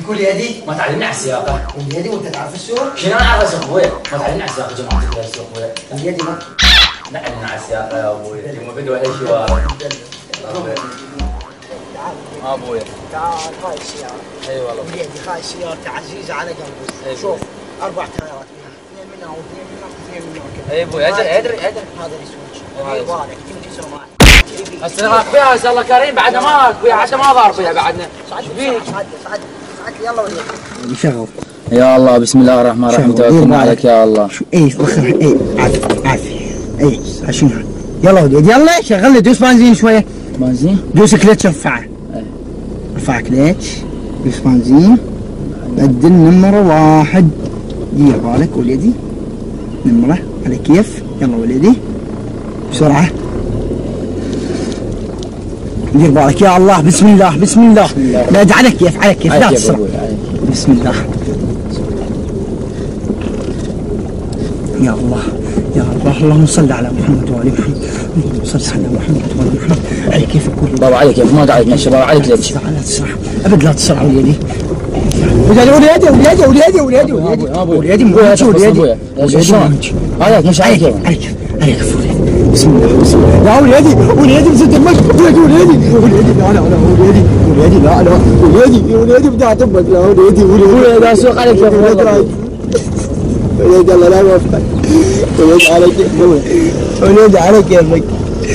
كل يدي ما تعلمني على السياقه. كل يدي وانت تعرف السوق؟ شنو انا اعرف اسوق ابويا؟ ما تعلمني على السياقه جماعتك لا السوق ابويا. كل يدي ما لا علمنا على السياقه يا ابويا، ما بدوا اي شيء والله. ابويا تعال هاي السيارة. اي والله. كل يدي هاي سيارتي عزيزة على قلبي. شوف 4 تايرات منها، 2 منها واثنين منها واثنين منها. اي ابوي ادري هذا السويتش. يبغالك تمشي سماعي. هسه اخويا هسه الله كريم بعدنا ما اخويا حتى ما ضار فيها بعدنا. صعد يلا وليد. يشغل. يا الله بسم الله الرحمن الرحيم توكلنا عليك يا الله. شو اي وخر اي عافية اي عشان يلا وليد يلا شغل لي دوس بنزين شوية. بنزين؟ دوس كليتش ارفعه. ارفع كليتش دوس بنزين بدل نمرة 1. دير بالك وليدي نمرة على كيف. يلا وليدي بسرعة دير بالك يا الله. بسم الله بسم الله. لا على كيف على كيف لا تسرع. بسم الله يا الله يا الله. اللهم صل على محمد وآل محمد. اللهم صل على محمد وآل محمد. على كيف كل بابا عليك كيف ما دعيت ماشي بابا عليك ليش؟ لا تسرع ابد لا تسرع وليدي. وليدي وليدي وليدي وليدي وليدي وليدي وليدي شلون؟ عليك مش عليك عليك عليك بسم الله بسم الله. يا وليدي وليدي بزد المشي وليدي وليدي لا لا لا وليدي لا لا وليدي بدي اعتبك لا وليدي اسوق عليك يا وليدي. وليدي الله لا يوفقك. وليدي على كيفك وليدي على كيفك.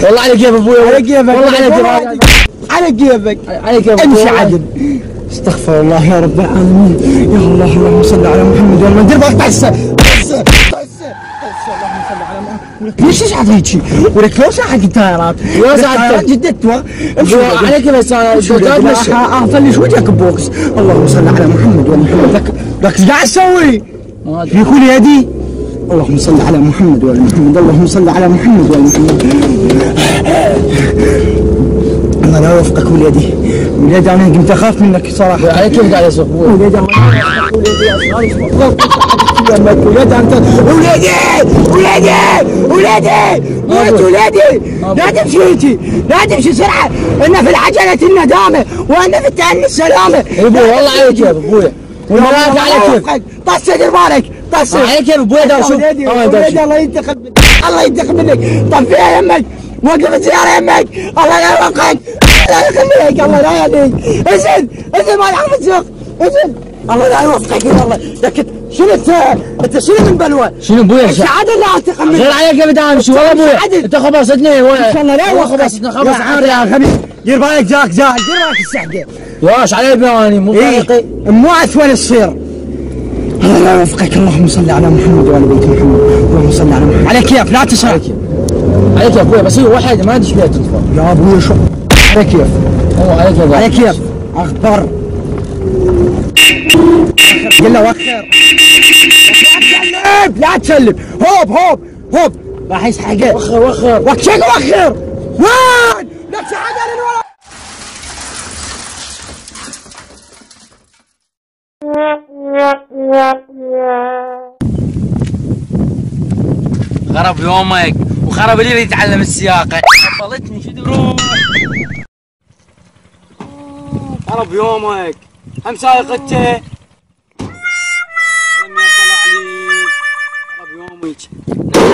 والله على كيف ابوي على كيفك والله على كيفك على كيفك على كيفك امشي عدل. استغفر الله يا رب العالمين. يا الله اللهم صل على محمد وعلى دير بالك طسه اللهم صل على محمد. ليش تشحط هيك؟ ولك لو شحط التايرات التايرات جدت امشي عليك بس انا افلش وجهك ببوكس. اللهم صل على محمد وعلى محمد. لك ايش قاعد تسوي؟ في كل يدي. اللهم صل على محمد وعلى محمد. اللهم صل على محمد وعلى محمد. الله لا يوفقك وليدي. وليدي انا قمت اخاف منك صراحه. عليك كيف قاعد اسوق وليدي الله لا يوفقك وليدي. وليدي انت وليدي موت وليدي. لا تمشي هيك لا تمشي سرعه. ان في العجله الندامه وان في التأني السلامه. ابوي والله عليك كيف ابوي. والملائكه على كيف. طسه دير بالك طسه على كيف ابوي. دا شوف وليدي الله ينتقم منك الله ينتقم منك. طفيها يمك وقف السياره يمك. الله لا يوفقك الله يخليك الله لا يهديك. اسد ما تعرف تسوق اسد. الله لا يوفقك والله. لكن شنو انت شنو من بلوى؟ شنو ابوي؟ السعاده اللي انتقم منك. غير عليك ابدا امشي والله ابوي. انت خبصتني ان شاء الله لا يوفقك. خبصتنا خبص عاري يا خبيث. دير بالك جاك جاهل دير بالك السحقه. واش علي بياني مو طريقي مو اسوء تصير. الله لا يوفقك. اللهم صل على محمد وعلى بيت محمد. اللهم صل على محمد. على كيف لا تسرع. عليك يا ابوي بس هي واحد ما ادري ايش فيها تنفع. يا ابوي شو على كيف هو عليك يا على كيف اخبر. قل له وخر لا تسلم. هوب راح يسحقه. وخر وين لك سعاده للولد. خرب يومك وخرب اللي يتعلم السياقه. عطلتني شو دروب. خرب يومك هم سايق انت. لما يطلع لي خرب يومك.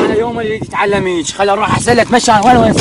على يوم اللي تتعلميش. خل اروح احسن لك مشان وين